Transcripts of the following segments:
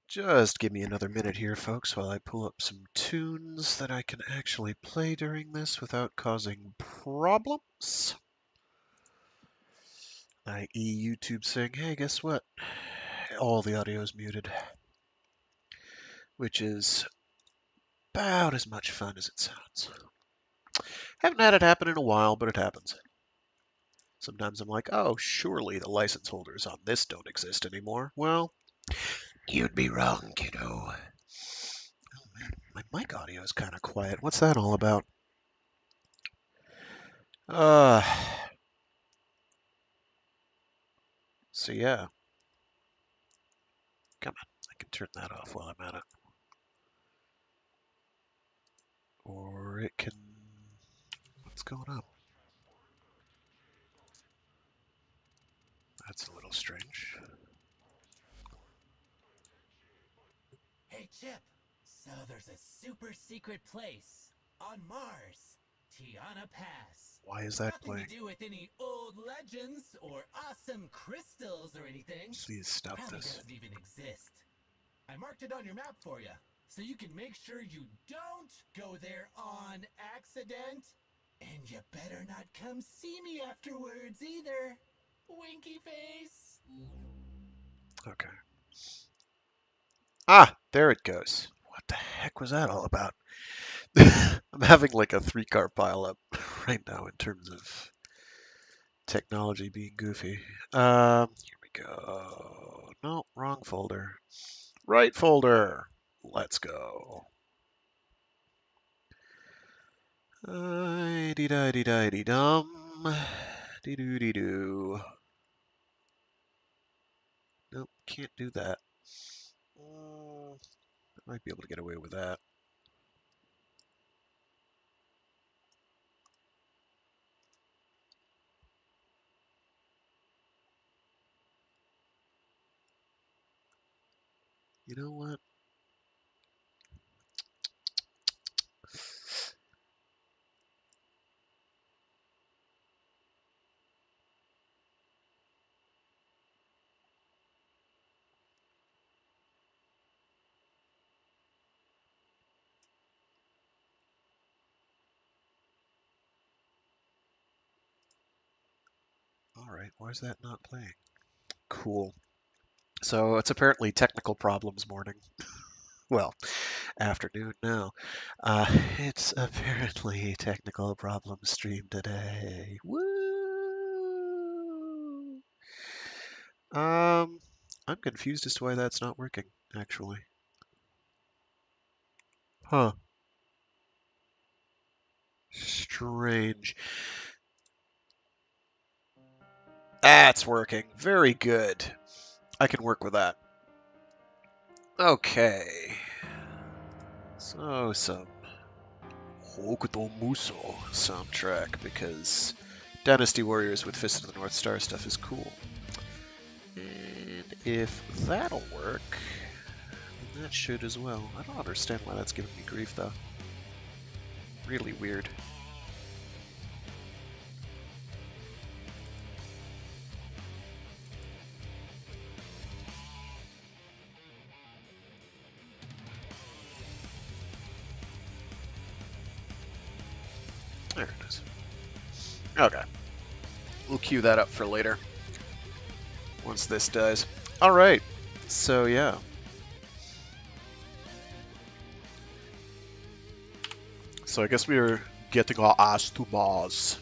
Just give me another minute here, folks, while I pull up some tunes that I can actually play during this without causing problems. I.e. YouTube saying, hey, guess what? All the audio is muted. Which is about as much fun as it sounds. Haven't had it happen in a while, but it happens. Sometimes I'm like, oh, surely the license holders on this don't exist anymore. Well, you'd be wrong, kiddo. Oh man, my mic audio is kind of quiet. What's that all about? Uh, so yeah. Come on, I can turn that off while I'm at it. Or it can... What's going on? That's a little strange. Hey, Chip. So there's a super secret place on Mars, Tiana Pass. Why is that Nothing playing? to do with any old legends or awesome crystals or anything. Please stop Probably this. doesn't even exist. I marked it on your map for you, so you can make sure you don't go there on accident. And you better not come see me afterwards either. Winky face. Okay. Ah, there it goes. What the heck was that all about? I'm having like a 3-car pileup right now in terms of technology being goofy. Here we go. No, wrong folder. Right folder. Let's go. Dee da dee da dee dum. Dee doo dee doo. Nope, can't do that. I might be able to get away with that. You know what? All right, why is that not playing? Cool. So it's apparently technical problems morning. Well, afternoon now. It's apparently technical problem stream today. Woo! I'm confused as to why that's not working, actually. Huh. Strange. That's working. Very good. I can work with that. Okay. So, some Hokuto Muso soundtrack, because Dynasty Warriors with Fist of the North Star stuff is cool. And if that'll work, then that should as well. I don't understand why that's giving me grief, though. Really weird. There it is. Okay. We'll queue that up for later. Once this dies. Alright. So, yeah. So I guess we are getting our ass to Mars.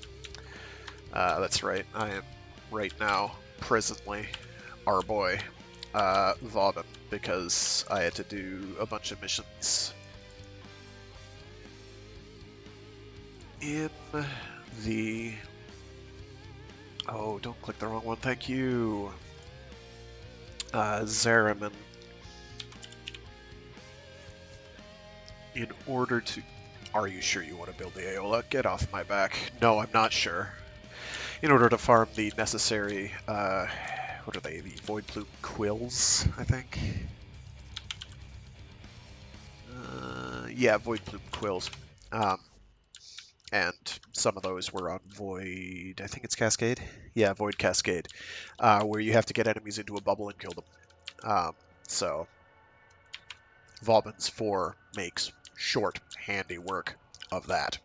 That's right. I am right now, presently, our boy, Vauban, because I had to do a bunch of missions in the... Oh, don't click the wrong one, thank you! Zariman. In order to... Are you sure you want to build the Aeola? Get off my back. No, I'm not sure. In order to farm the necessary, what are they? The Void Plume Quills, I think? Yeah, Void Plume Quills. And some of those were on Void, I think it's Cascade? Yeah, Void Cascade, where you have to get enemies into a bubble and kill them. So, Vauban's 4 makes short, handy work of that.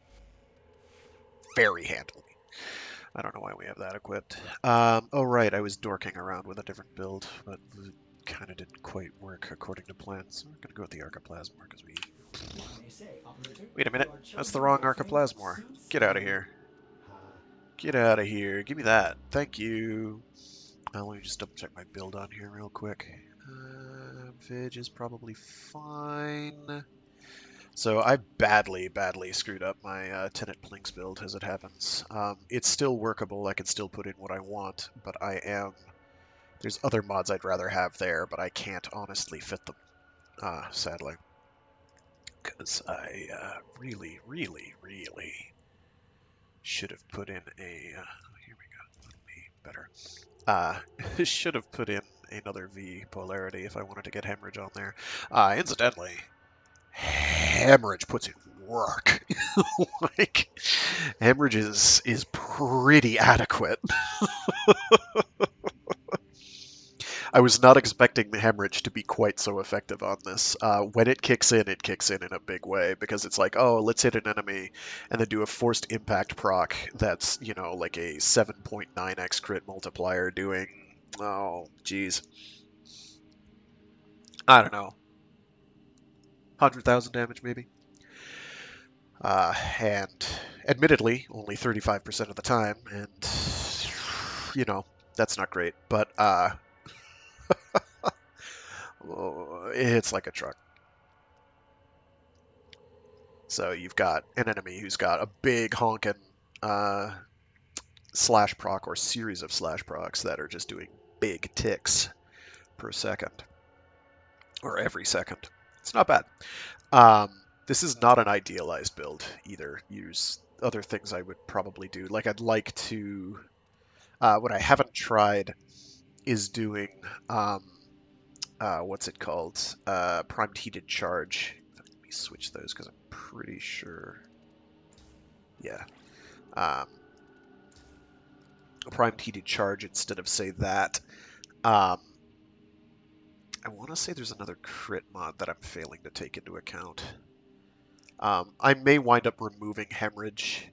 Very handily. I don't know why we have that equipped. Oh, right, I was dorking around with a different build, but it kind of didn't quite work according to plan, so we're going to go with the Archiplasmor, because we... Wait a minute, that's the wrong Archiplasmor. Get out of here. Get out of here. Give me that. Thank you. Let me just double check my build on here real quick. Vig is probably fine. So I badly screwed up my Tenant Plinks build as it happens. It's still workable. I can still put in what I want, but there's other mods I'd rather have there, but I can't honestly fit them, sadly. Because I really should have put in a... here we go. That'll be better. Should have put in another V polarity if I wanted to get Hemorrhage on there. Incidentally, Hemorrhage puts in work. Like, Hemorrhage is pretty adequate. I was not expecting the Hemorrhage to be quite so effective on this. When it kicks in a big way, because it's like, oh, let's hit an enemy and then do a forced impact proc that's, you know, like a 7.9x crit multiplier doing, oh, geez. I don't know. 100,000 damage, maybe? And admittedly, only 35% of the time, and, you know, that's not great, but, it's like a truck. So you've got an enemy who's got a big honkin' slash proc or series of slash procs that are just doing big ticks per second, or every second. It's not bad. This is not an idealized build either. Use other things I would probably do. Like I'd like to... what I haven't tried is doing... what's it called? Primed Heated Charge. Let me switch those because I'm pretty sure... Yeah. A Primed Heated Charge instead of, say, that. I want to say there's another crit mod that I'm failing to take into account. I may wind up removing Hemorrhage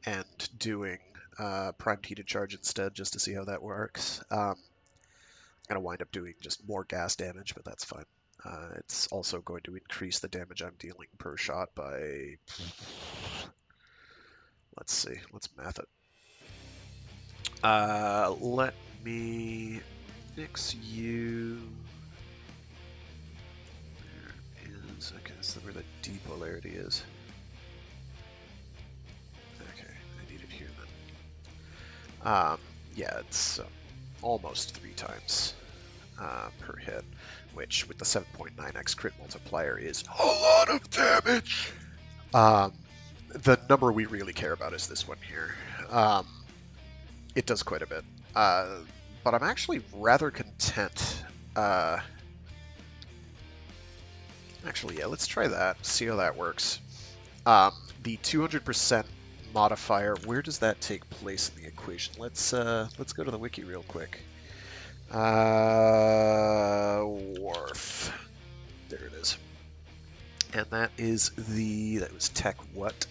and doing Primed Heated Charge instead, just to see how that works. I'm going to wind up doing just more gas damage, but that's fine. It's also going to increase the damage I'm dealing per shot by... Let's see, let's math it. Let me fix you... Okay, so where the D polarity is. Okay, I need it here then. Yeah, it's almost 3 times per hit, which with the 7.9x crit multiplier is a lot of damage. The number we really care about is this one here. It does quite a bit, but I'm actually rather content. Actually, yeah, let's try that. See how that works. The 200% modifier. Where does that take place in the equation? Let's go to the wiki real quick. Warf. There it is. And that was tech what?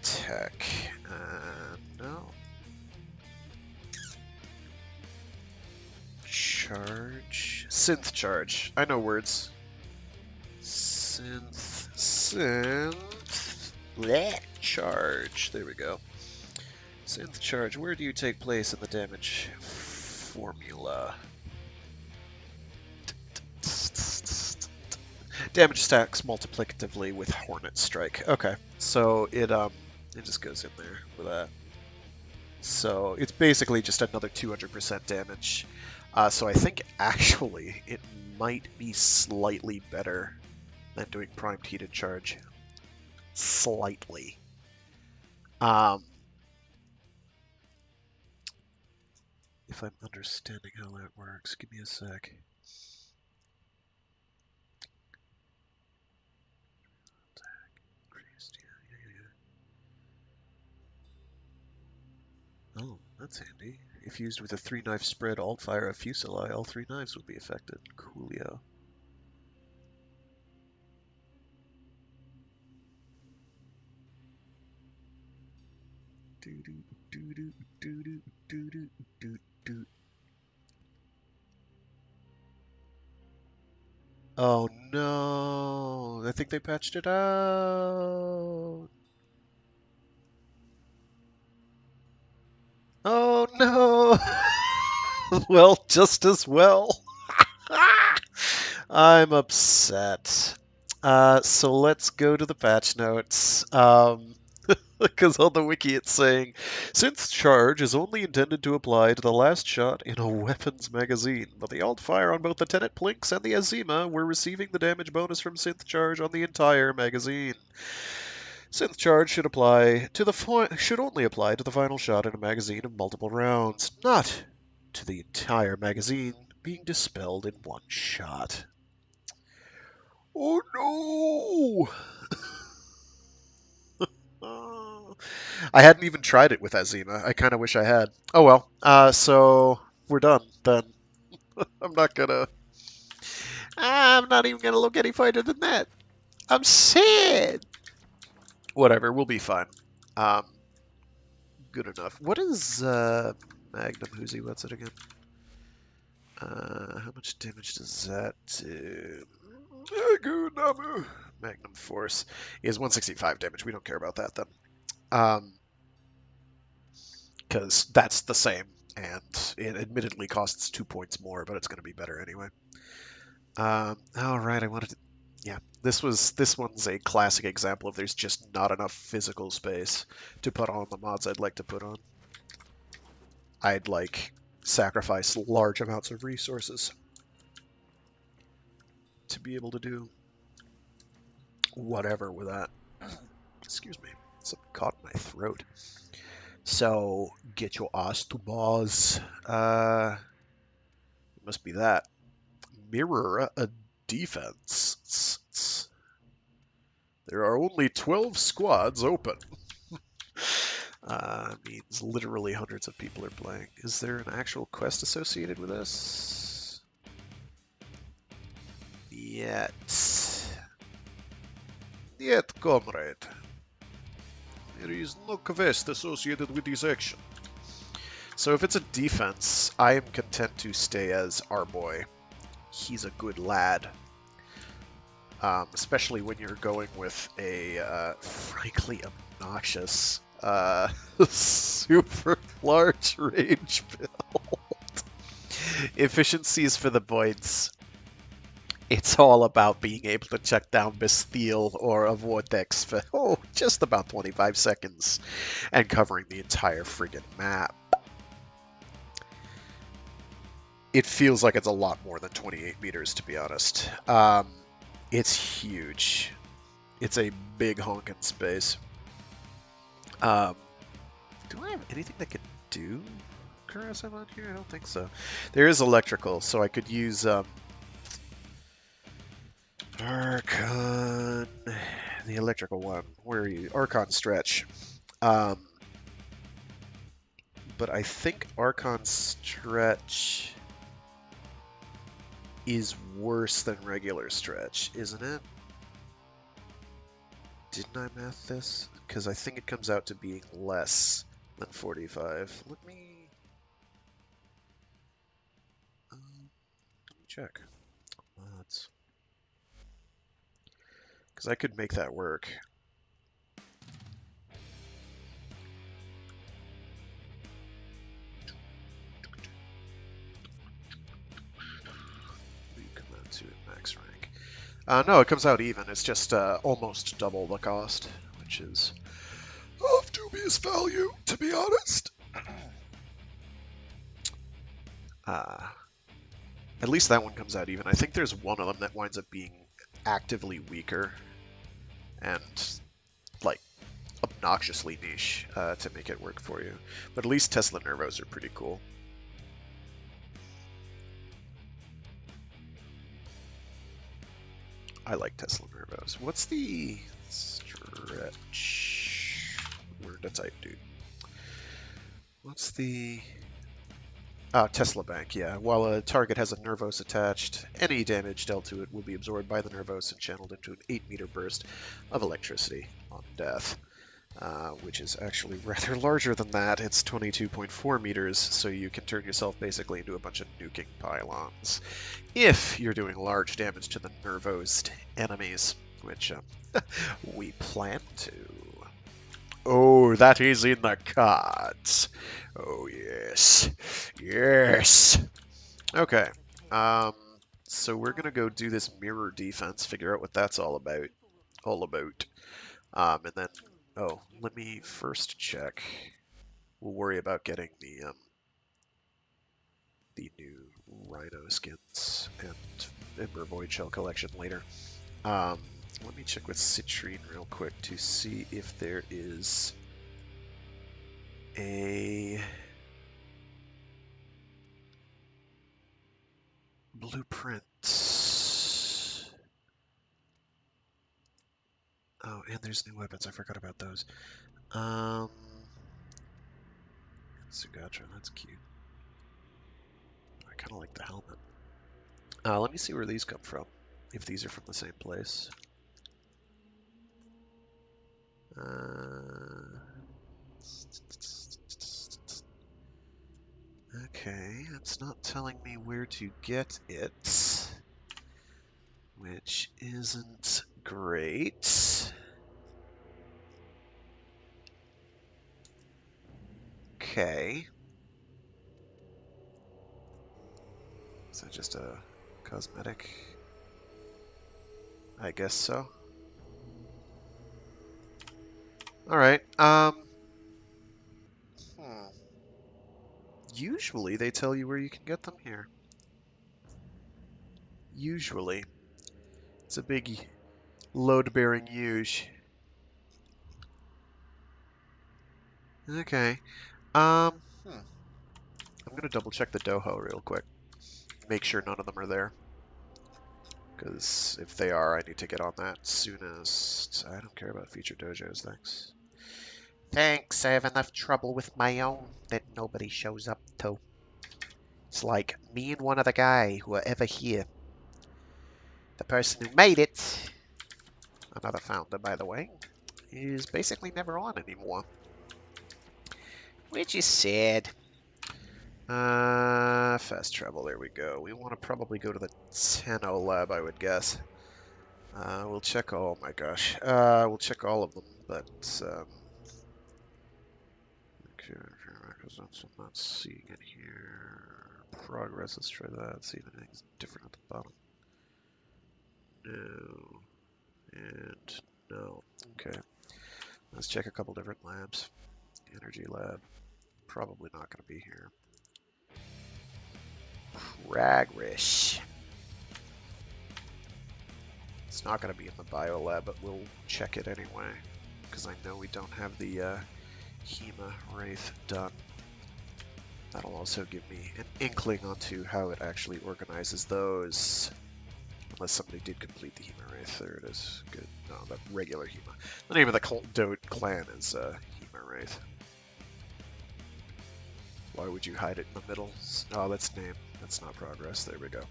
Tech. No. Charge. Synth charge. I know words. Synth. Blech. Charge. There we go. Synth charge. Where do you take place in the damage formula? Damage stacks multiplicatively with Hornet Strike. Okay, so it just goes in there with that. So it's basically just another 200% damage. So I think actually it might be slightly better than doing Primed Heated Charge. Slightly. If I'm understanding how that works, give me a sec. Oh, that's handy. If used with a 3-knife spread, alt fire of Fusilier, all 3 knives will be affected. Coolio. Oh no! I think they patched it out. Oh no! Well, just as well. I'm upset. So let's go to the patch notes. Because on the wiki it's saying, Synth charge is only intended to apply to the last shot in a weapons magazine, but the alt fire on both the Tenet Plinks and the Azima were receiving the damage bonus from synth charge on the entire magazine. Synth charge should only apply to the final shot in a magazine of multiple rounds, not to the entire magazine being dispelled in one shot. Oh no! I hadn't even tried it with Azima. I kind of wish I had. Oh well. So we're done then. I'm not gonna. I'm not even gonna look any further than that. I'm sad. Whatever. We'll be fine. Um, good enough. What is Magnum Uzi? What's it again? How much damage does that do? Magnum Force is 165 damage. We don't care about that then. Because that's the same, and it admittedly costs 2 points more, but it's going to be better anyway. All right, I wanted to. Yeah, this one's a classic example of there's just not enough physical space to put on the mods I'd like to put on. I'd like sacrifice large amounts of resources to be able to do whatever with that. Excuse me, something caught in my throat. So get your ass to Mars. It must be that. Mirror a defense. There are only 12 squads open. Means literally hundreds of people are playing. Is there an actual quest associated with this? Yet, comrade. There is no quest associated with this action. So if it's a defense, I am content to stay as our boy. He's a good lad. Especially when you're going with a frankly obnoxious super large range build. Efficiencies for the boys. It's all about being able to check down Bastille or a Vortex for just about 25 seconds and covering the entire friggin' map. It feels like it's a lot more than 28 meters, to be honest. It's huge. It's a big honkin' space. Do I have anything that could do corrosive on here? I don't think so. There is electrical, so I could use Archon, the electrical one. Where are you? Archon stretch. But I think Archon stretch is worse than regular stretch, isn't it? Didn't I math this? Because I think it comes out to being less than 45. Let me check. Mods. Because I could make that work. Come out to max rank. No, it comes out even. It's just almost double the cost, which is of dubious value, to be honest. At least that one comes out even. I think there's one of them that winds up being actively weaker and like obnoxiously niche to make it work for you. But at least Tesla Nervos are pretty cool. I like Tesla Nervos. What's the stretch? Word to type, dude. What's the Tesla Bank, yeah. While a target has a Nervos attached, any damage dealt to it will be absorbed by the Nervos and channeled into an 8-meter burst of electricity on death, which is actually rather larger than that. It's 22.4 meters, so you can turn yourself basically into a bunch of nuking pylons if you're doing large damage to the Nervosed enemies, which we plan to. Oh, that is in the cards. Oh, yes. Yes. Okay. So we're going to go do this mirror defense, figure out what that's all about. And then, oh, let me first check. We'll worry about getting the new Rhino skins and Ember Void Shell collection later. Let me check with Citrine real quick to see if there is a blueprint. Oh, and there's new weapons. I forgot about those. Sugatra, that's cute. I kind of like the helmet. Let me see where these come from. If these are from the same place. Okay, it's not telling me where to get it, which isn't great. Okay. Is that just a cosmetic? I guess so. Alright, Usually they tell you where you can get them here. Usually. It's a big load-bearing huge. Okay. I'm gonna double check the dojo real quick. Make sure none of them are there. Because if they are, I need to get on that soonest. I don't care about future dojos, thanks. Thanks, I have enough trouble with my own that nobody shows up to. It's like me and one other guy who are ever here. The person who made it, another founder by the way, is basically never on anymore. Which is sad. Fast travel, there we go. We want to probably go to the Tenno lab, I would guess. We'll check, oh my gosh. We'll check all of them, but, okay, I'm not seeing it here. Progress, let's try that, see if anything's different at the bottom. No. And no. Okay. Let's check a couple different labs. Energy lab. Probably not going to be here. Progress. It's not going to be in the bio lab, but we'll check it anyway. Because I know we don't have the Hema Wraith done. That'll also give me an inkling onto how it actually organizes those. Unless somebody did complete the Hema Wraith. There it is. Good. No, the regular Hema. The name of the Dote clan is Hema Wraith. Why would you hide it in the middle? Oh, that's name. That's not progress. There we go.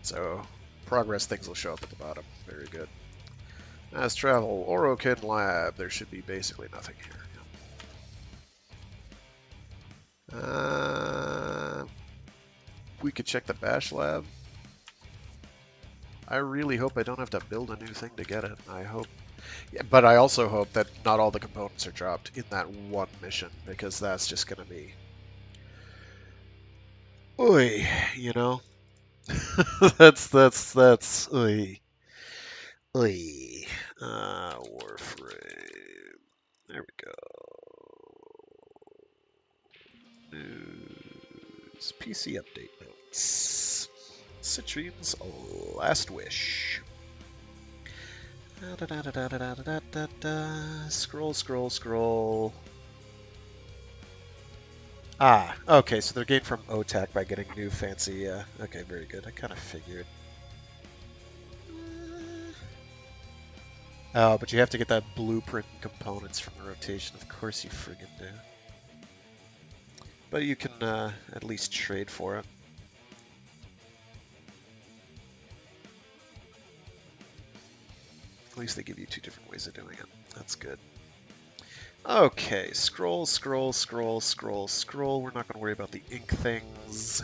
So, progress things will show up at the bottom. Very good. As travel, Orokin Lab. There should be basically nothing here. We could check the Bash Lab. I really hope I don't have to build a new thing to get it. I hope. Yeah, but I also hope that not all the components are dropped in that one mission, because that's just going to be... Oy, you know? that's, oy. Oy. Warframe. There we go. News. PC update notes. Citrine's Last Wish. Scroll, scroll, scroll. Ah, okay, so they're gained from OTAC by getting new fancy, okay, very good. I kind of figured. Oh, but you have to get that blueprint and components from the rotation. Of course you friggin' do. But you can at least trade for it. At least they give you 2 different ways of doing it. That's good. Okay, scroll, scroll, scroll, scroll, scroll. We're not going to worry about the ink things.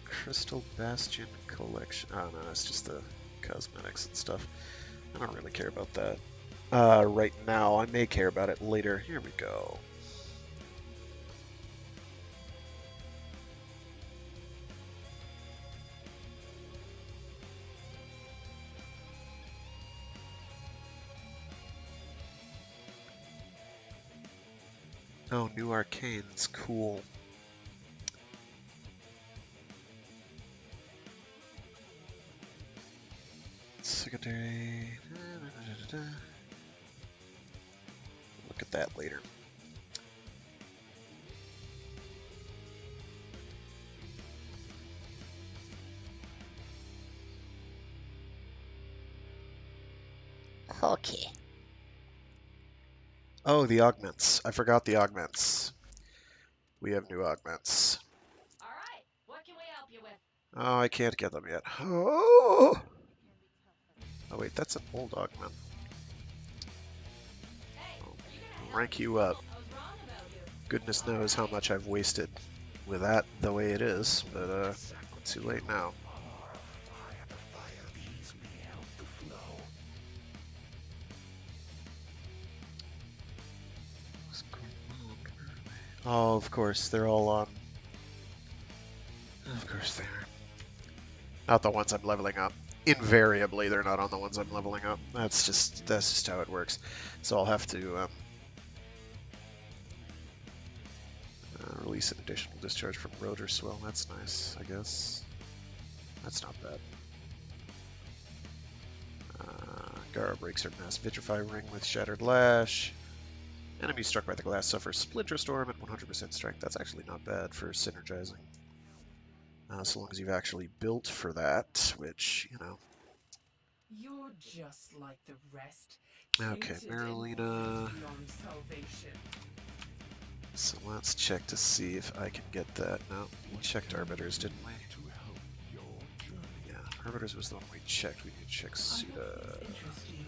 Crystal Bastion Collection. Oh no, it's just the cosmetics and stuff. I don't really care about that right now. I may care about it later. Here we go. Oh, new arcanes. Cool. Secondary. Look at that later. Okay. Oh, the augments. I forgot the augments. We have new augments. All right. What can we help you with? Oh, I can't get them yet. Oh, oh wait, that's an old augment. Hey, I'll are you gonna help rank me? you up. I was wrong about you. Goodness knows how much I've wasted with that the way it is, but too late now. Oh, of course, they're all on. Of course they are. Not the ones I'm leveling up. Invariably, they're not on the ones I'm leveling up. That's just how it works. So I'll have to release an additional discharge from Rotor Swell. That's nice, I guess. That's not bad. Gara breaks her mass Vitrify ring with Shattered Lash. Enemy struck by the glass suffers Splinter Storm at 100% strength. That's actually not bad for synergizing. So long as you've actually built for that, which, you know. You're just like the rest. Okay, Tainted and Marlena. beyond salvation. So let's check to see if I can get that. No, we checked Arbiters, didn't we? Yeah, Arbiters was the one we checked. We need to check Suda. Interest you.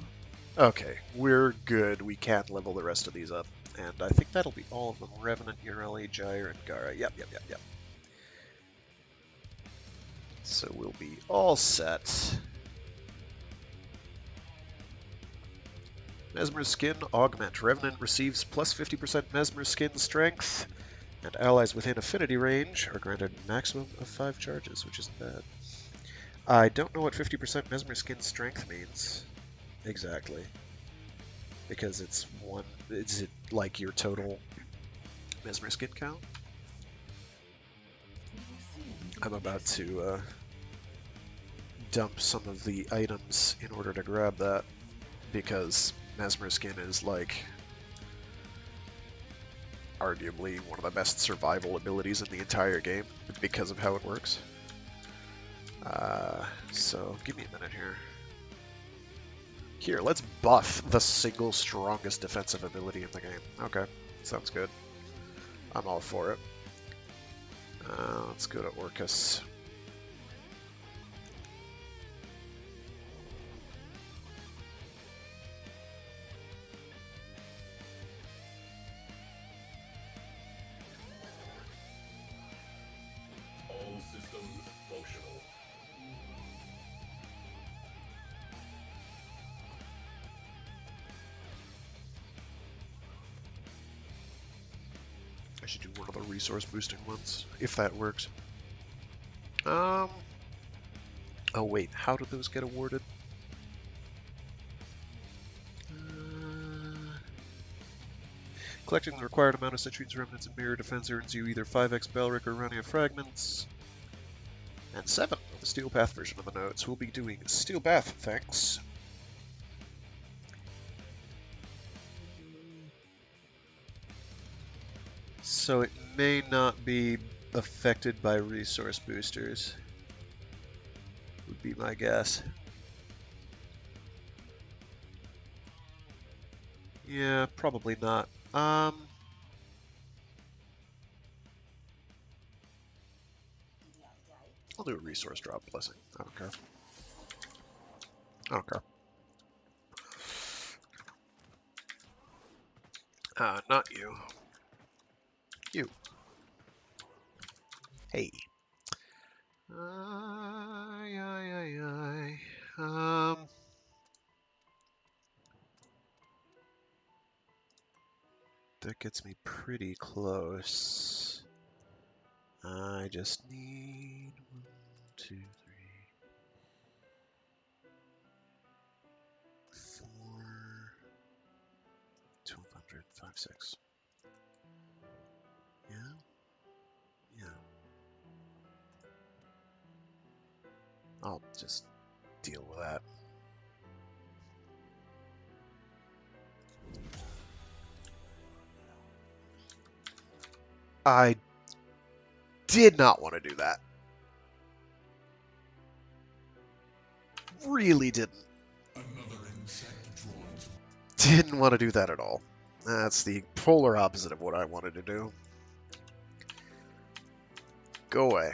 Okay, we're good. We can level the rest of these up. And I think that'll be all of them. Revenant, Ureli, Gyre, and Gara. Yep. So we'll be all set. Mesmer Skin Augment. Revenant receives plus 50% Mesmer Skin strength, and allies within affinity range are granted a maximum of 5 charges, which isn't bad. I don't know what 50% Mesmer Skin strength means exactly, because it's one. Is it like your total Mesmer Skin count? I'm about to dump some of the items in order to grab that, because Mesmer Skin is like arguably one of the best survival abilities in the entire game because of how it works. So give me a minute here. Here, let's buff the single strongest defensive ability in the game. Okay, sounds good. I'm all for it. Let's go to Orcus. All systems functional. I should do one of the resource boosting ones, if that works. Oh wait, how do those get awarded? Collecting the required amount of Citrine's remnants and mirror defense earns you either 5x Balric or Rania fragments, and 7 of the Steel Path version of the notes. We'll be doing Steel Path, thanks. So it may not be affected by resource boosters, would be my guess. Yeah, probably not. I'll do a resource drop blessing. I don't care. I don't care. Not you. You. Hey. Aye, aye, aye, aye. That gets me pretty close. I just need 1, 2, 3, 4, 1200, 5, 6. Yeah? Yeah. I'll just deal with that. I did not want to do that. Really didn't. Another insect drawn to Didn't want to do that at all. That's the polar opposite of what I wanted to do. Go away.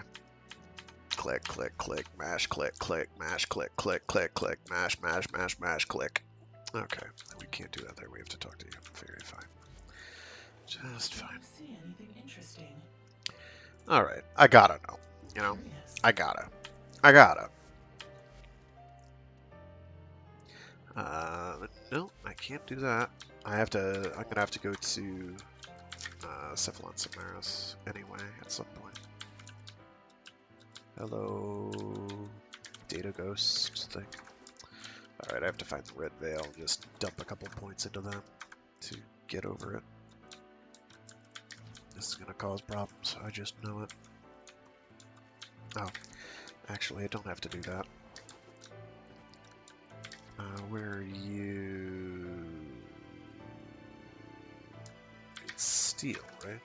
Click, click, click, mash, click, click, mash, click, click, click, click, mash, mash, mash, mash, click. Okay, we can't do that there. We have to talk to you. Very fine. Just fine. Do you see anything interesting? Alright, I gotta know. You know? Curious. I gotta. I gotta. No, I can't do that. I'm gonna have to go to Cephalon Samaris anyway at some point. Hello, data ghost thing. Alright, I have to find the red veil and just dump a couple points into them to get over it. This is gonna cause problems, I just know it. Oh, actually I don't have to do that. Where are you? It's steel, right?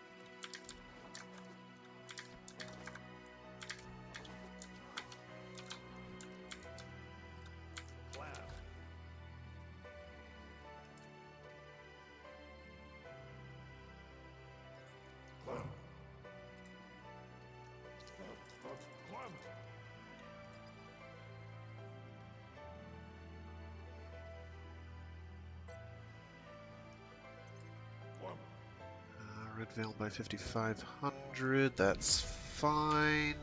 Red veil by 5,500, that's fine.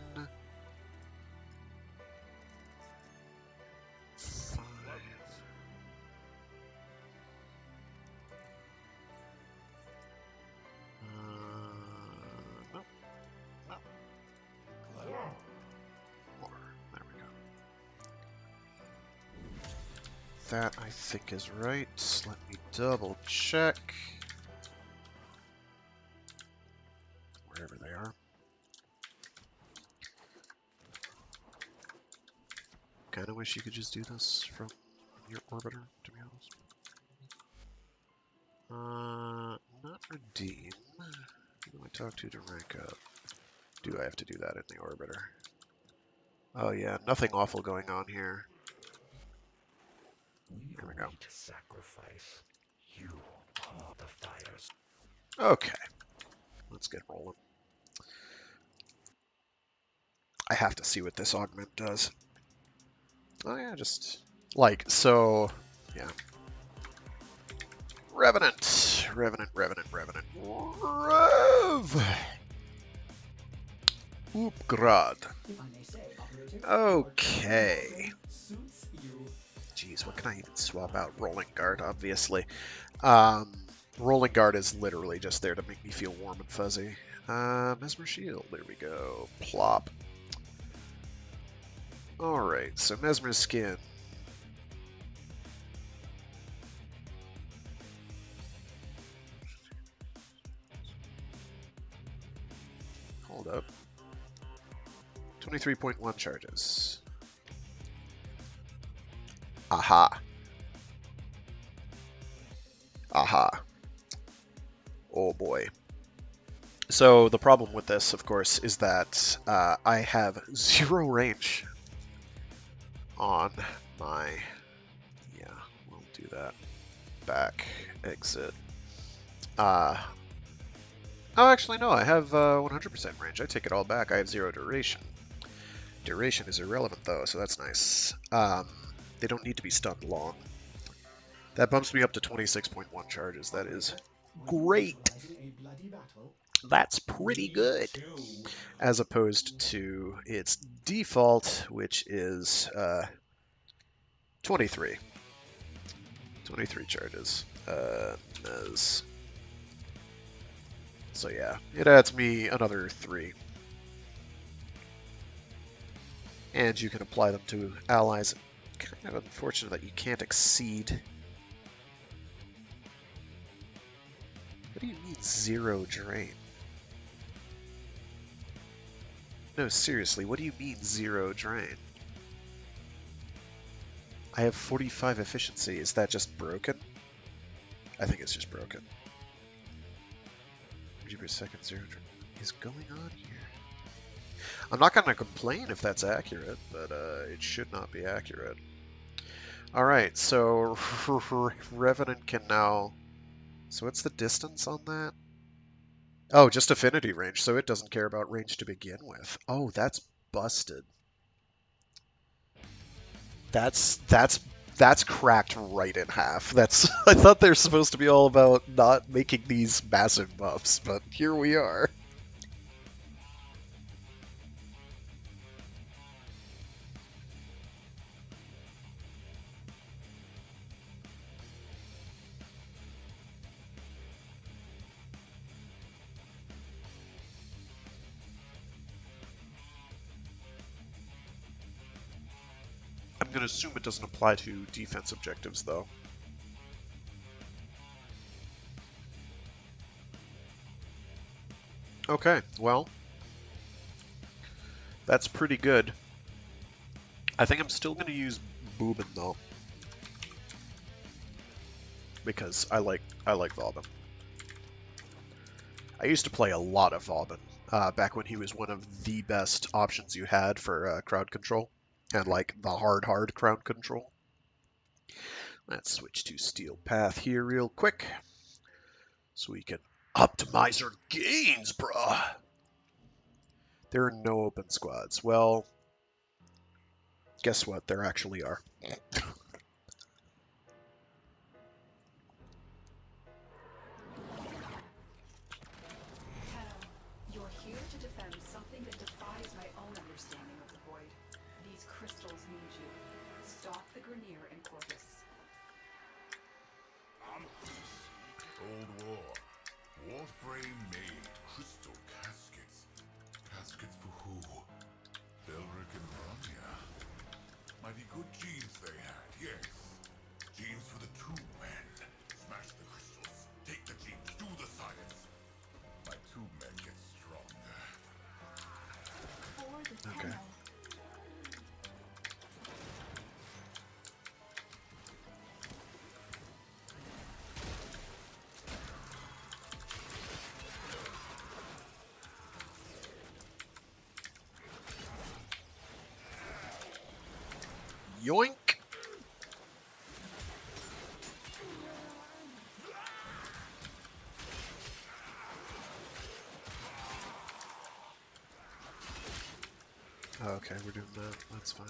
5. No. No. More. There we go. That, I think, is right. Let me double check. Wherever they are. Kinda wish you could just do this from your orbiter, to be honest. Not redeem. Who do I talk to rank up? Do I have to do that in the orbiter? Oh yeah, nothing awful going on here. There we go. to sacrifice. You are the fires. Okay. Let's get rolling. I have to see what this augment does. Oh yeah, just like so. Yeah. Revenant, Revenant, Revenant, Revenant. Rev. Oopgrad. Okay. Jeez, what can I even swap out? Rolling Guard, obviously. Rolling Guard is literally just there to make me feel warm and fuzzy. Mesmer Shield, there we go. Plop. Alright, so Mesmer Skin. Hold up. 23.1 charges. Aha. Aha. Oh boy. So the problem with this, of course, is that I have 0 range on my... Yeah, we'll do that. Back, exit. Oh, actually, no, I have 100% range. I take it all back. I have 0 duration. Duration is irrelevant though, so that's nice. They don't need to be stunned long. That bumps me up to 26.1 charges. That is great. That's pretty good. As opposed to its default, which is 23. 23 charges. So yeah, it adds me another 3. And you can apply them to allies. Kind of unfortunate that you can't exceed. What do you mean 0 drain? No, seriously, what do you mean 0 drain? I have 45 efficiency. Is that just broken? I think it's just broken. Energy per second, 0 drain. What is going on here? I'm not going to complain if that's accurate, but it should not be accurate. Alright, so Revenant can now... So what's the distance on that? Oh, just affinity range, so it doesn't care about range to begin with. Oh, that's busted. That's cracked right in half. That's I thought they're supposed to be all about not making these massive buffs, but here we are. I'm going to assume it doesn't apply to defense objectives, though. Okay, well, that's pretty good. I think I'm still going to use Boobin, though, because I like Vauban. I used to play a lot of Vauban back when he was one of the best options you had for crowd control. And like the hard crowd control. Let's switch to Steel Path here real quick. So we can optimize our gains, bruh. There are no open squads. Well, guess what? There actually are. You're here to defend something that defies my own understanding of the void. These crystals need you. Stop the Grenier and Corvus. Old War. Warframe made crystal caskets. Caskets for who? Belric and Rania. Mighty good genes they had, yes. Genes for the two men. Smash the crystals. Take the genes. Do the science. My two men get stronger. For the Okay. Tenno. Yoink! Okay, we're doing that. That's fine.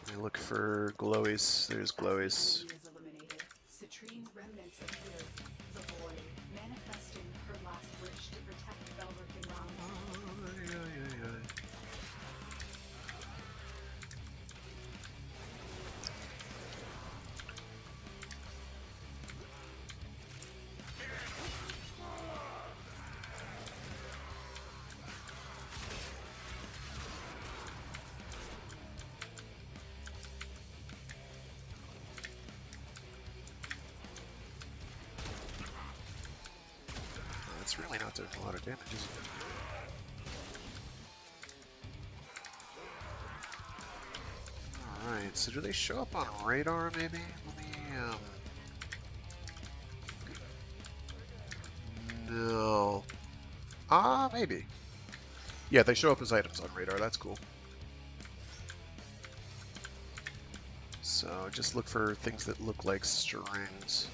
Let me look for glowies. There's glowies. Is eliminated. Citrine's remnants appear. The void, manifesting her last wish to protect Belric and Rania. It's really not doing a lot of damage, is it? Alright, so do they show up on radar, maybe? Let me, No. Maybe. Yeah, they show up as items on radar, that's cool. So, just look for things that look like strings.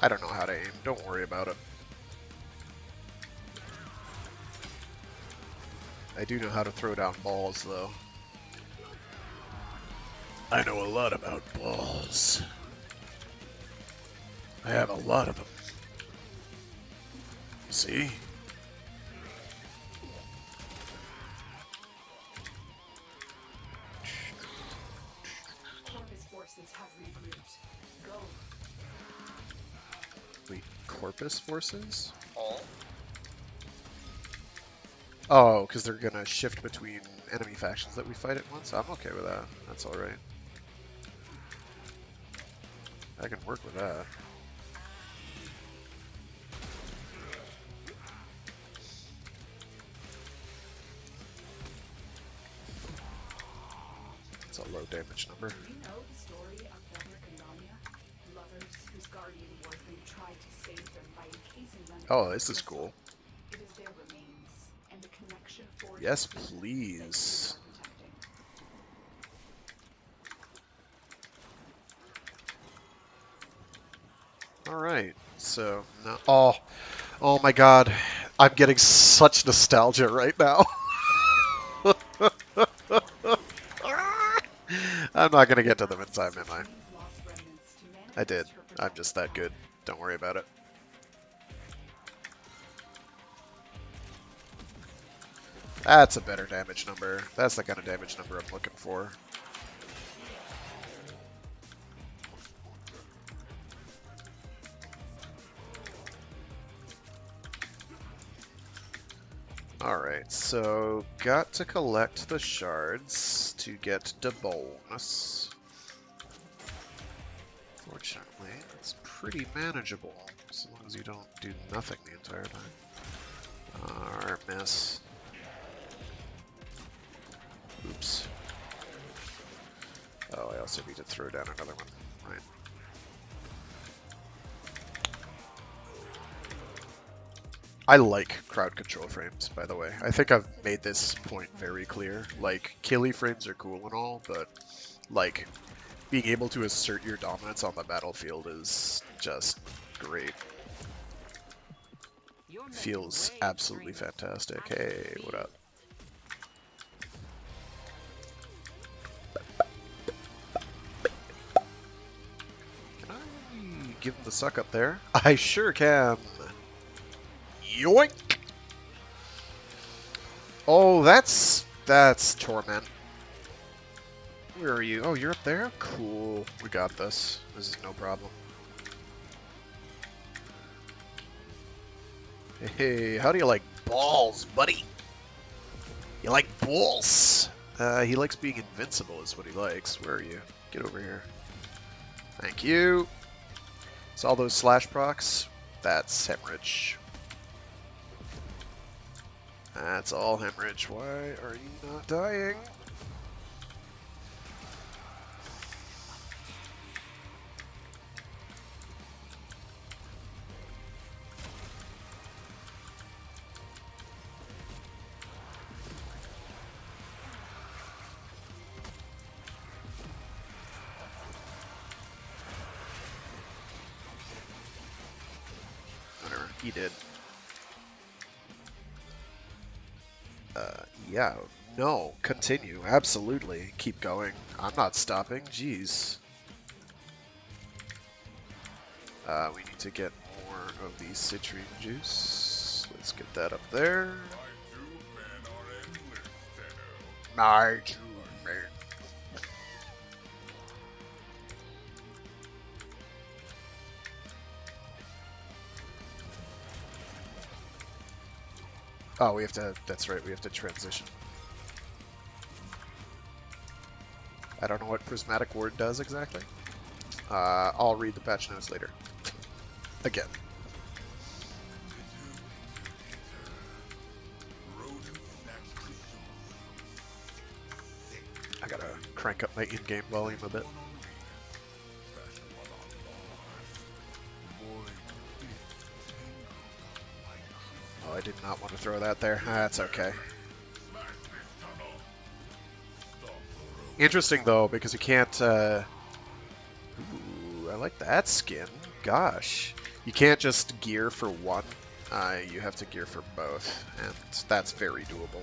I don't know how to aim, don't worry about it. I do know how to throw down balls, though. I know a lot about balls. I have a lot of them. See? Corvus forces have regrouped. Go. Wait, Corpus forces? All? Oh, because they're gonna shift between enemy factions that we fight at once? I'm okay with that. That's alright. I can work with that. It's a low damage number. Do you know the story of Belric and Rania? Lovers whose guardian Warframe tried to save them by encasing them. Oh, this is cool. It is their remains and the connection forged Yes, between them please. that you are protecting. Alright, so now. Oh my god. I'm getting such nostalgia right now. I'm not gonna get to them in time, am I? Citrine's lost remnants to I did. manifest her I'm just that good. Don't worry about it. That's a better damage number. That's the kind of damage number I'm looking for. Alright, so got to collect the shards to get the bonus. Fortunately, it's pretty manageable, as long as you don't do nothing the entire time. Miss. Oops. Oh, I also need to throw down another one. Right. I like crowd control frames, by the way. I think I've made this point very clear. Like, killie frames are cool and all, but, like, being able to assert your dominance on the battlefield is just great. Feels absolutely fantastic. Hey, what up? Can I give him the suck up there? I sure can. Yoink! Oh, that's torment. Where are you? Oh, you're up there? Cool. We got this. This is no problem. Hey, how do you like balls, buddy? You like balls? He likes being invincible is what he likes. Where are you? Get over here. Thank you. It's all those slash procs. That's hemorrhage. That's all hemorrhage. Why are you not dying? Whatever, he did. Yeah, no, continue, absolutely, keep going. I'm not stopping, jeez. We need to get more of the citrine juice. Let's get that up there. My two men. Oh, we have to, that's right, we have to transition. I don't know what Prismatic Ward does exactly. I'll read the patch notes later. Again. I gotta crank up my in-game volume a bit. Oh, I did not want to throw that there. That's okay. Interesting though, because you can't. Ooh, I like that skin. Gosh, you can't just gear for one. You have to gear for both, and that's very doable.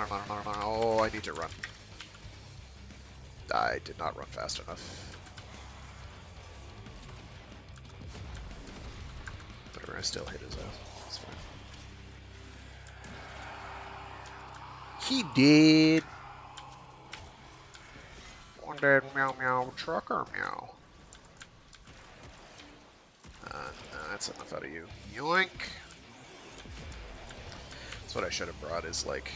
Oh, I need to run. I did not run fast enough. Whatever, I still hit his ass. That's fine. He did. One dead meow meow trucker meow. No, that's enough out of you. Yoink! That's what I should have brought is like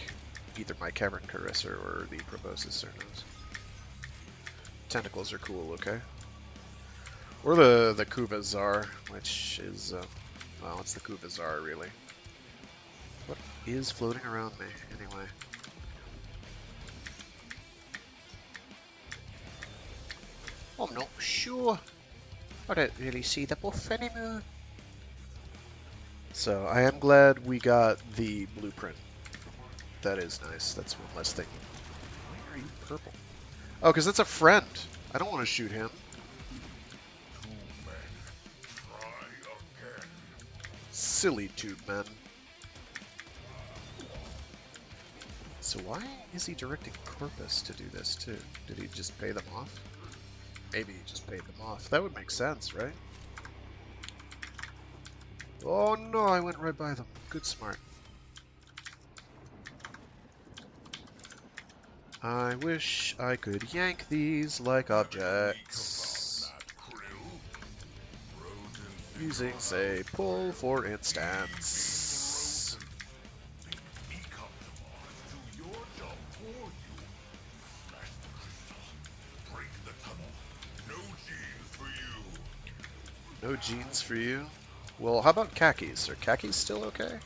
either my Cavern Caresser or the Proboscis Cernos. Tentacles are cool, okay? Or the Kuvazar, which is, well, it's the Kuvazar really. What is floating around me, anyway? I'm not sure. I don't really see the buff anymore. So I am glad we got the blueprint. That is nice. That's one less thing. Why are you purple? Oh, because that's a friend. I don't want to shoot him. Two men. Try again. Silly tube man. So why is he directing Corpus to do this too? Did he just pay them off? Maybe he just paid them off. That would make sense, right? Oh no, I went right by them. Good smart. I wish I could yank these like objects. Using, say, pull for instance. Me come to your job for you. Smash the crystal. Break the tunnel. No genes for you. No jeans for you? Well, how about khakis? Are khakis still okay?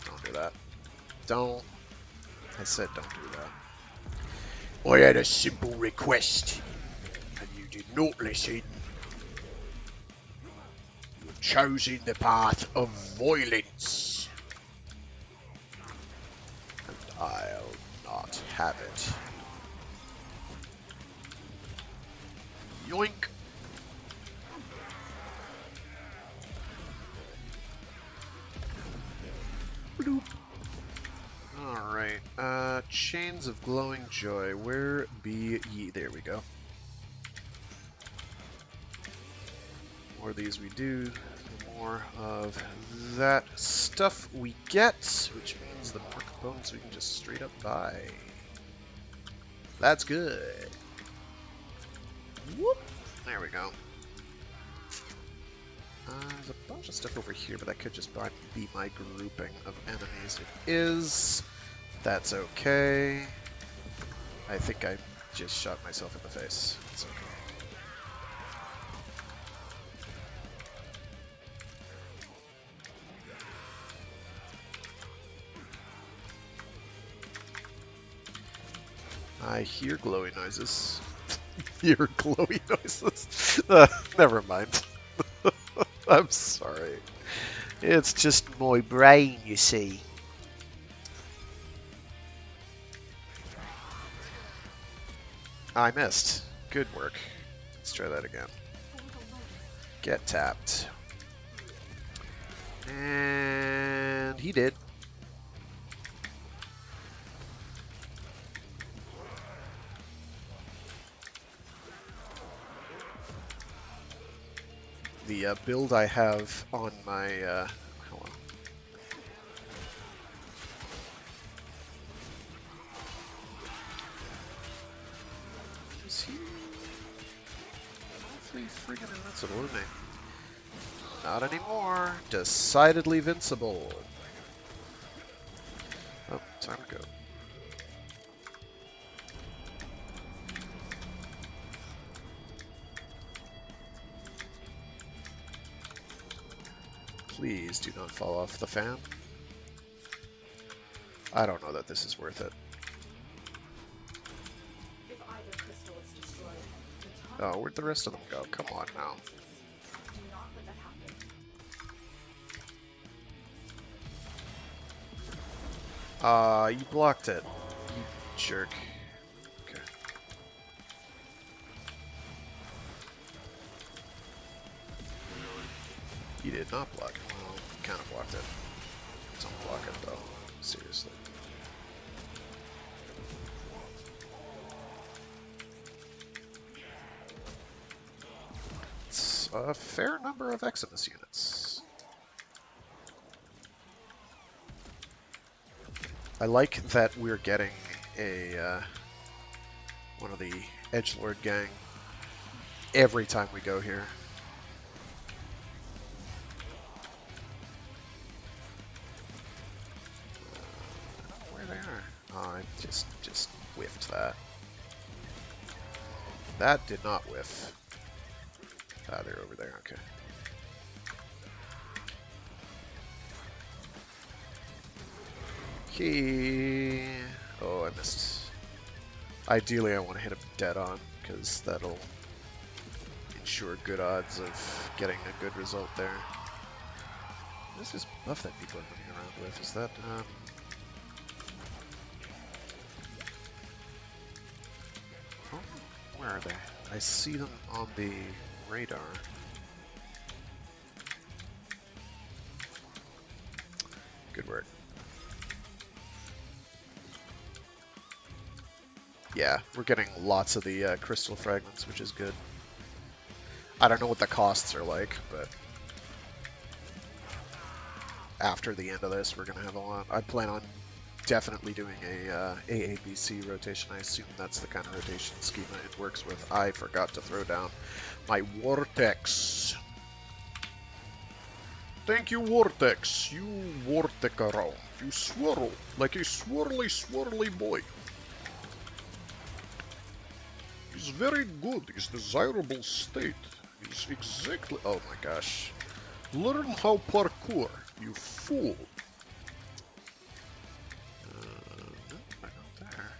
Don't do that. Don't. I said don't do that. I had a simple request, and you did not listen. You've chosen the path of violence. And I'll not have it. Yoink. Bloop. Alright, Chains of Glowing Joy, where be ye? There we go. The more of these we do, the more of that stuff we get, which means the more components we can just straight up buy. That's good. Whoop! There we go. There's a bunch of stuff over here, but that could just be my grouping of enemies. It is. That's okay. I think I just shot myself in the face. It's okay. I hear glowy noises. Hear glowy noises? Never mind. I'm sorry. It's just my brain, you see. I missed. Good work. Let's try that again. Get tapped. And he did. The build I have on my hold on. Is he awfully friggin' invincible, isn't he? Not anymore. Decidedly vincible. Oh, time to go. Please do not fall off the fan. I don't know that this is worth it. If either crystal is destroyed, the tunnel Oh, where'd the rest of them go? Come on now. do not let that happen. You blocked it. You jerk. Okay. You did not block it. Well, you kind of blocked it. Don't block it though. Seriously. It's a fair number of Eximus units. I like that we're getting a one of the edgelord gang every time we go here. Where they are? Oh, I just whiffed that. That did not whiff. Ah, they're over there. Okay. Okay. Oh, I missed. Ideally, I want to hit him dead on, because that'll sure good odds of getting a good result there. What's this buff that people are running around with? Is that, oh, where are they? I see them on the radar. Good work. Yeah, we're getting lots of the crystal fragments, which is good. I don't know what the costs are like, but after the end of this, we're gonna have a lot. I plan on definitely doing a AABC rotation. I assume that's the kind of rotation schema it works with. I forgot to throw down my Vortex. Thank you, Vortex. You vortex around. You swirl like a swirly boy. It's very good. It's desirable state. It's exactly. Oh my gosh. Learn how parkour, you fool. No, not there.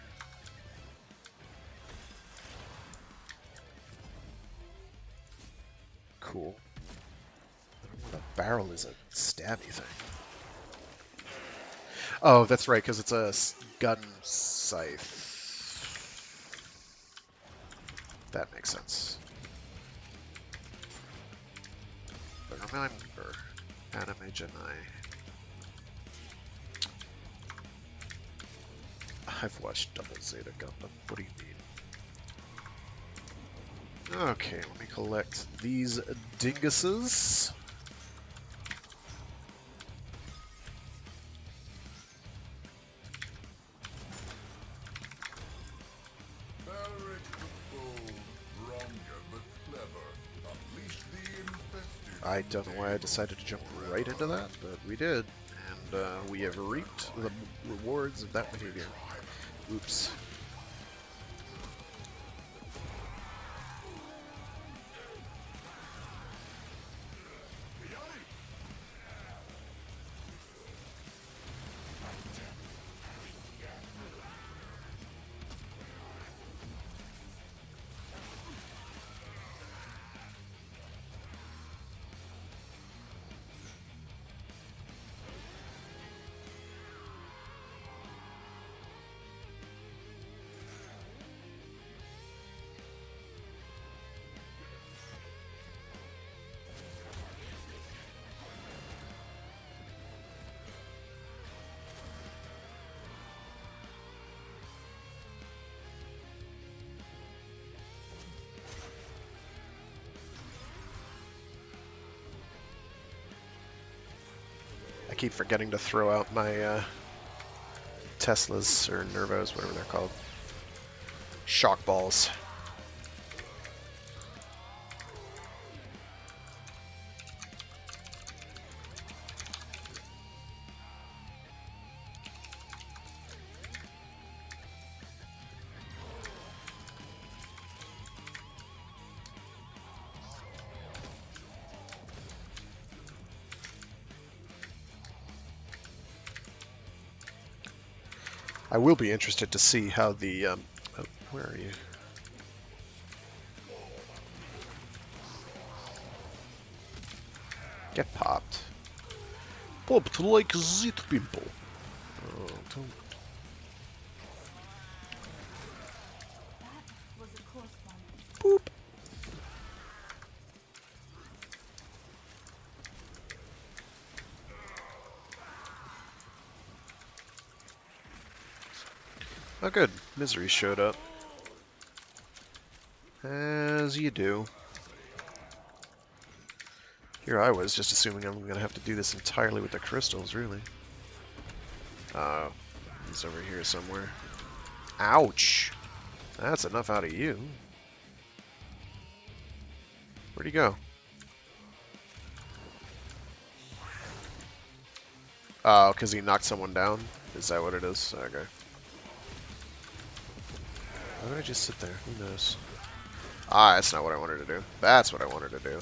Cool. I don't know what a barrel is, a stabby thing. Oh, that's right, because it's a gun scythe. That makes sense. But remember, Anime Genai. I've watched Double Zeta Gundam. What do you mean? Okay, let me collect these dinguses. I don't know why I decided to jump right into that, but we did, and we have reaped the rewards of that behavior. Oops. I keep forgetting to throw out my Teslas or Nervos, whatever they're called. Shock balls. I will be interested to see how the, oh, where are you? Get popped. Popped like zit pimple. Oh, don't. That was a close one. Boop. Oh good, Misery showed up. As you do. Here I was just assuming I'm gonna have to do this entirely with the crystals, really. Oh, he's over here somewhere. Ouch! That's enough out of you. Where'd he go? Oh, because he knocked someone down? Is that what it is? Okay. Why would I just sit there? Who knows? Ah, that's not what I wanted to do. That's what I wanted to do.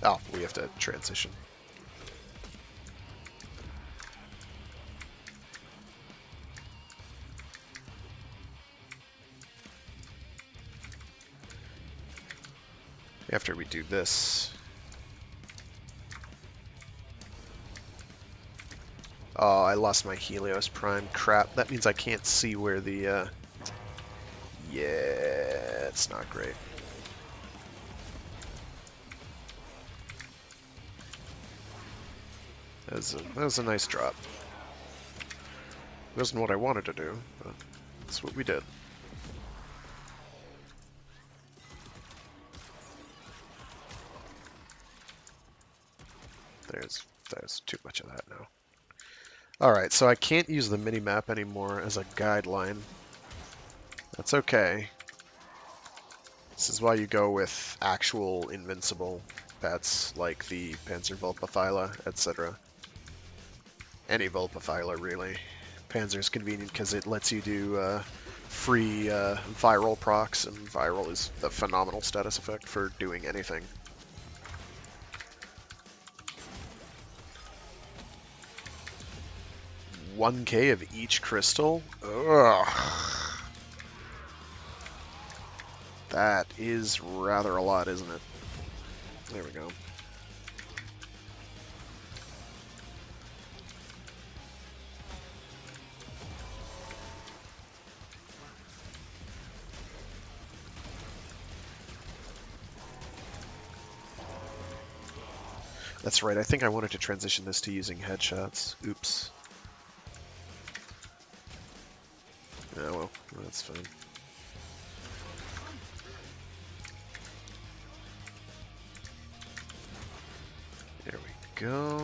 Oh, we have to transition. After we do this. Oh, I lost my Helios Prime. Crap, that means I can't see where the, yeah, it's not great. That was a nice drop. It wasn't what I wanted to do, but that's what we did. There's too much of that now. Alright, so I can't use the mini-map anymore as a guideline. That's okay. This is why you go with actual invincible pets, like the Panzer Vulpaphyla, etc. Any Vulpaphyla, really. Panzer's convenient because it lets you do free viral procs, and viral is a phenomenal status effect for doing anything. $1K of each crystal? Ugh. That is rather a lot, isn't it? There we go. That's right, I think I wanted to transition this to using headshots. Oops. Oh well, that's fine. There we go.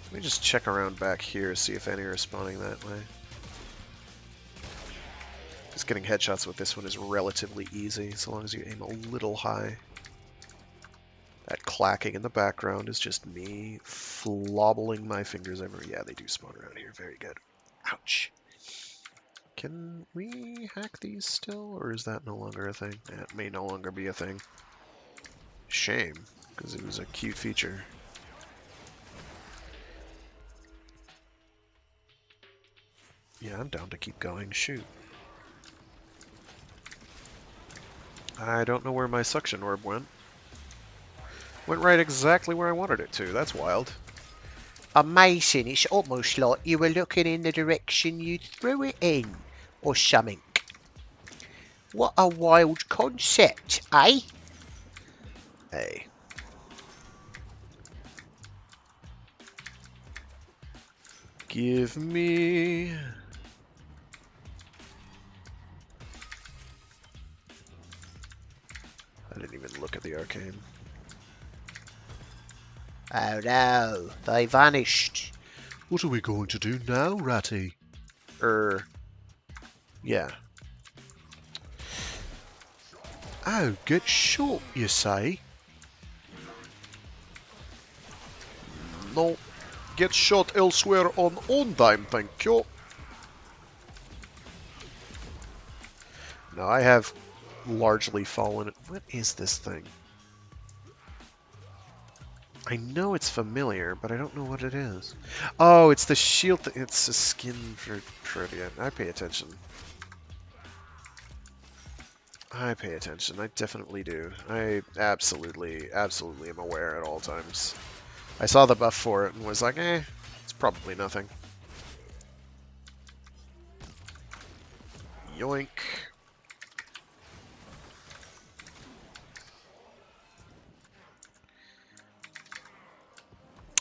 Let me just check around back here, see if any are spawning that way. Just getting headshots with this one is relatively easy, so long as you aim a little high. That clacking in the background is just me flobbling my fingers everywhere. Yeah, they do spawn around here. Very good. Ouch. Can we hack these still, or is that no longer a thing? Yeah, it may no longer be a thing. Shame, because it was a cute feature. Yeah, I'm down to keep going. Shoot. I don't know where my suction orb went. Went right exactly where I wanted it to. That's wild. Amazing. It's almost like you were looking in the direction you threw it in, or something. What a wild concept, eh? Hey. Give me... I didn't even look at the arcane. Oh no, they vanished. What are we going to do now, Ratty? Yeah. Oh, get shot, you say? No, get shot elsewhere on own dime, thank you. No, I have largely fallen. What is this thing? I know it's familiar, but I don't know what it is. Oh, it's the shield. It's a skin for trivia. I pay attention. I pay attention. I definitely do. I absolutely am aware at all times. I saw the buff for it and was like, eh, it's probably nothing. Yoink.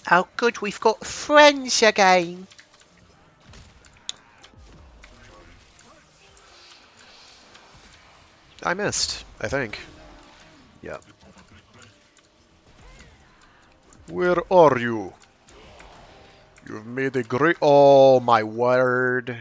Oh good, we've got friends again. I missed, I think. Yep. Where are you? You've made a great... Oh, my word.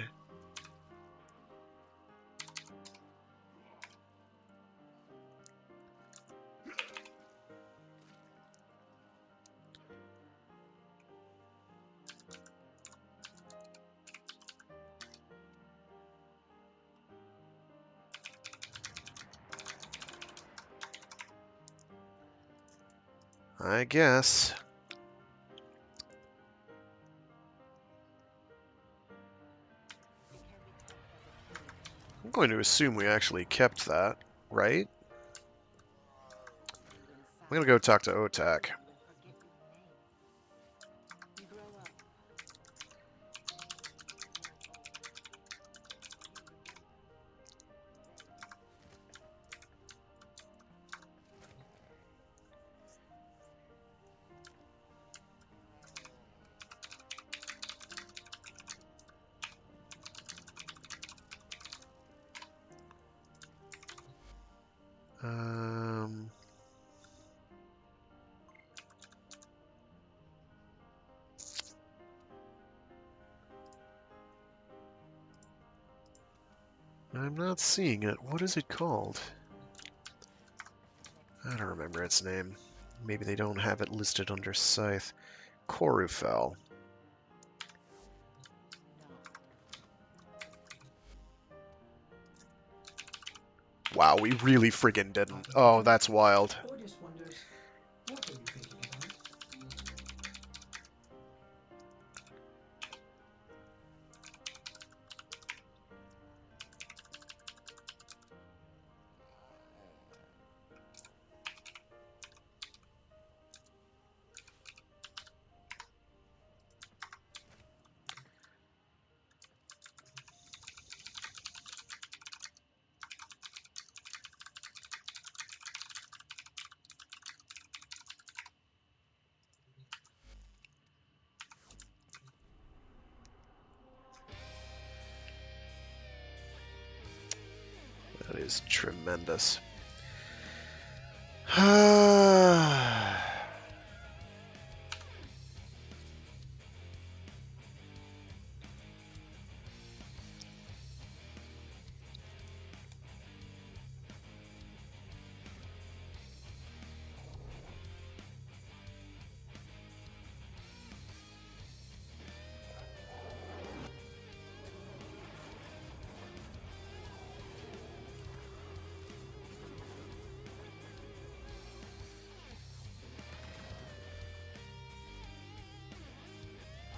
I guess. I'm going to assume we actually kept that. right? I'm gonna go talk to Otak. Um, I'm not seeing it. What is it called? I don't remember its name. Maybe they don't have it listed under Scythe. Corufel. Wow, we really friggin' didn't. Oh, that's wild. Ordis wonders, what are you thinking about? That is tremendous.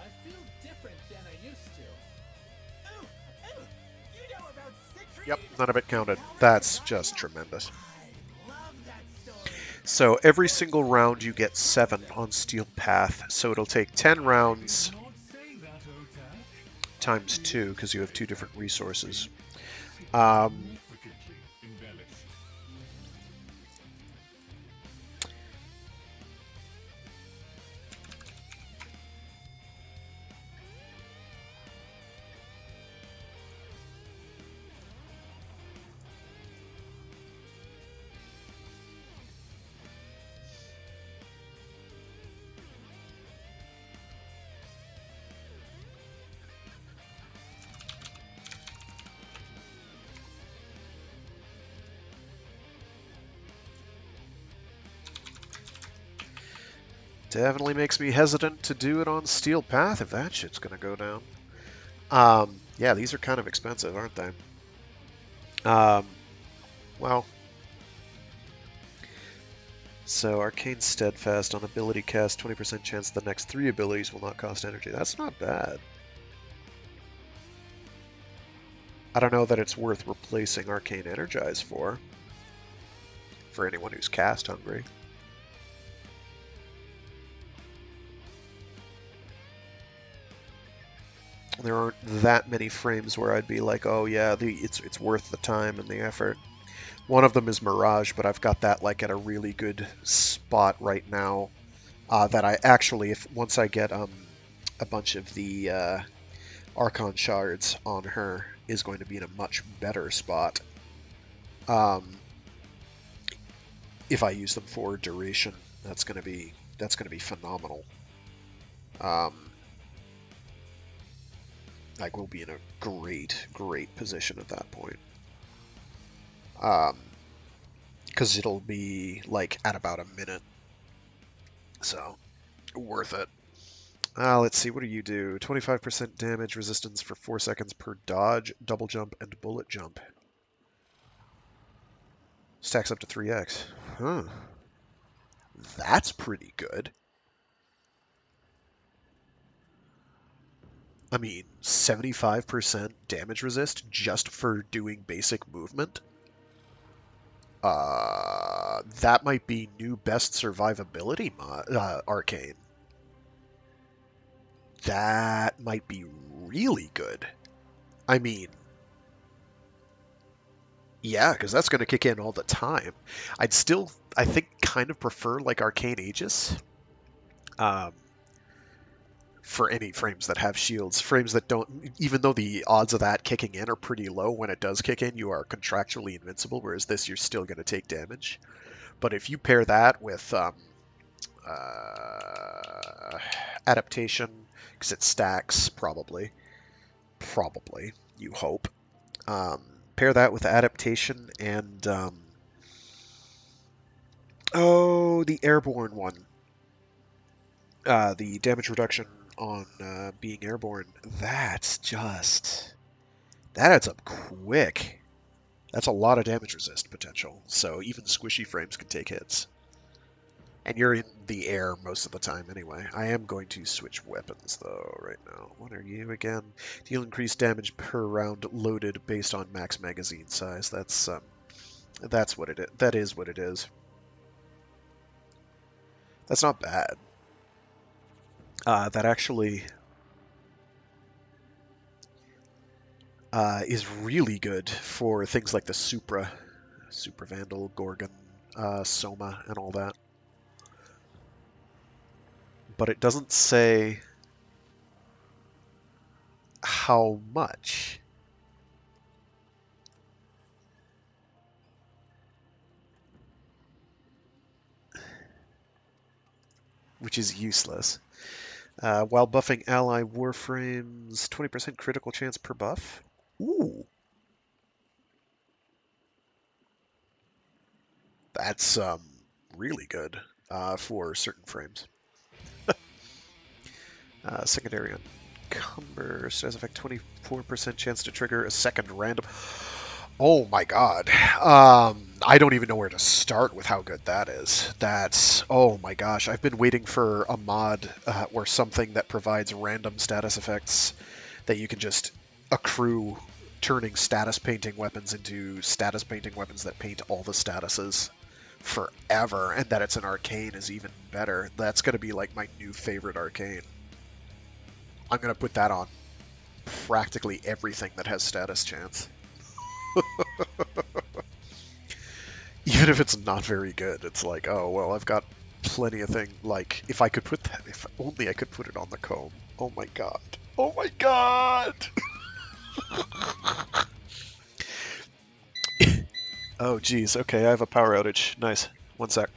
I feel different than I used to. Ooh, ooh, you know about Citrine? Yep, none of it counted. That's just tremendous. I love that story. So every single round you get 7 on Steel Path, so it'll take 10 rounds Not say that, Otak. times 2, because you have 2 different resources. Significantly embellished. Definitely makes me hesitant to do it on Steel Path if that shit's gonna go down. Yeah, these are kind of expensive, aren't they? Well, so Arcane Steadfast on ability cast, 20% chance the next 3 abilities will not cost energy. That's not bad. I don't know that it's worth replacing Arcane Energize for anyone who's cast hungry. There aren't that many frames where I'd be like, oh yeah, it's worth the time and the effort. One of them is Mirage, but I've got that like at a really good spot right now. That I actually, if once I get a bunch of the Archon shards on her, is going to be in a much better spot. If I use them for duration, that's gonna be phenomenal. Like we'll be in a great position at that point. Because it'll be like at about a minute. So, worth it. Let's see, what do you do? 25% damage resistance for 4 seconds per dodge, double jump, and bullet jump. Stacks up to 3x. Huh. That's pretty good. I mean, 75% damage resist just for doing basic movement? That might be new best survivability arcane. That might be really good. I mean, yeah, because that's going to kick in all the time. I'd still, I think, kind of prefer like Arcane Aegis um, for any frames that have shields. Frames that don't, even though the odds of that kicking in are pretty low, when it does kick in, you are contractually invincible, whereas this, you're still going to take damage. But if you pair that with adaptation, because it stacks, probably, you hope. Um, pair that with adaptation and the airborne one, the damage reduction on being airborne. That adds up quick. That's a lot of damage resist potential. So even squishy frames can take hits. And you're in the air most of the time anyway. I am going to switch weapons though right now. What are you again? Deal increased damage per round loaded based on max magazine size. That's what it is. That is what it is. That's not bad. That actually is really good for things like the Super Vandal, Gorgon, Soma, and all that. But it doesn't say how much. Which is useless. While buffing ally warframes, 20% critical chance per buff. Ooh. That's really good for certain frames. Secondary Encumber status effect, 24% chance to trigger a second random. Oh my god. I don't even know where to start with how good that is. That's, oh my gosh. I've been waiting for a mod or something that provides random status effects that you can just accrue, turning status painting weapons into status painting weapons that paint all the statuses forever, and that it's an arcane is even better. That's going to be like my new favorite arcane. I'm going to put that on practically everything that has status chance. Even if it's not very good, it's like, oh, well, I've got plenty of things. Like, if I could put that, if only I could put it on the comb. Oh my god. Oh my god! Oh, geez. Okay, I have a power outage. Nice. One sec.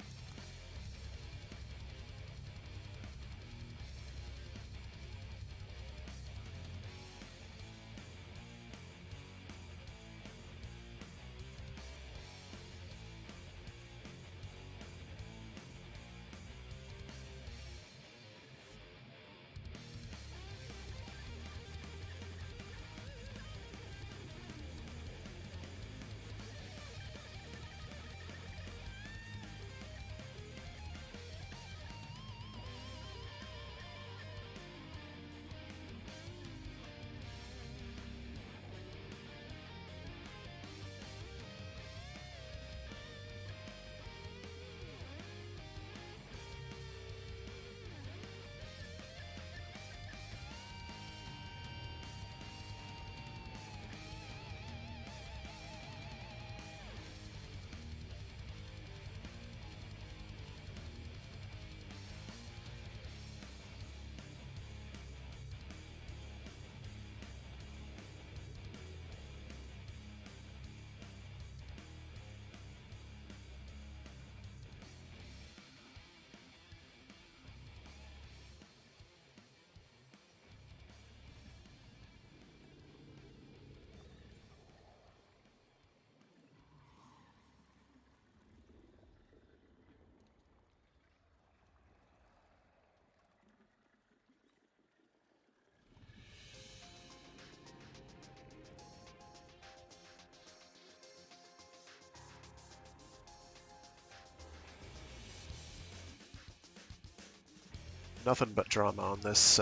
Nothing but drama on this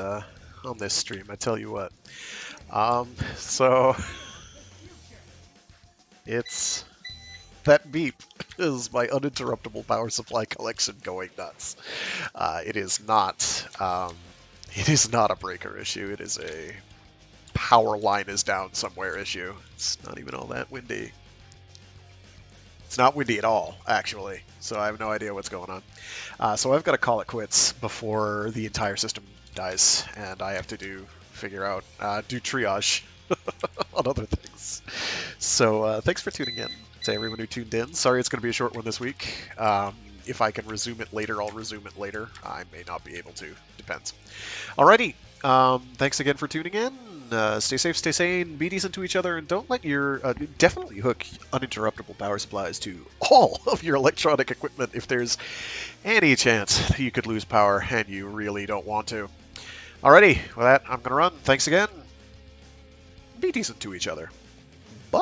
stream, I tell you what. So it's that beep. is my uninterruptible power supply collection going nuts. It is not. It is not a breaker issue. It is a power line is down somewhere issue. It's not even all that windy. It's not windy at all, actually. So I have no idea what's going on. So I've got to call it quits before the entire system dies, and I have to figure out, do triage on other things. So thanks for tuning in to everyone who tuned in. Sorry it's going to be a short one this week. If I can resume it later, I'll resume it later. I may not be able to. Depends. Alrighty. Thanks again for tuning in. Stay safe, stay sane, be decent to each other, and don't let your... definitely hook uninterruptible power supplies to all of your electronic equipment if there's any chance that you could lose power and you really don't want to. Alrighty, with that, I'm going to run. Thanks again. Be decent to each other. Bye!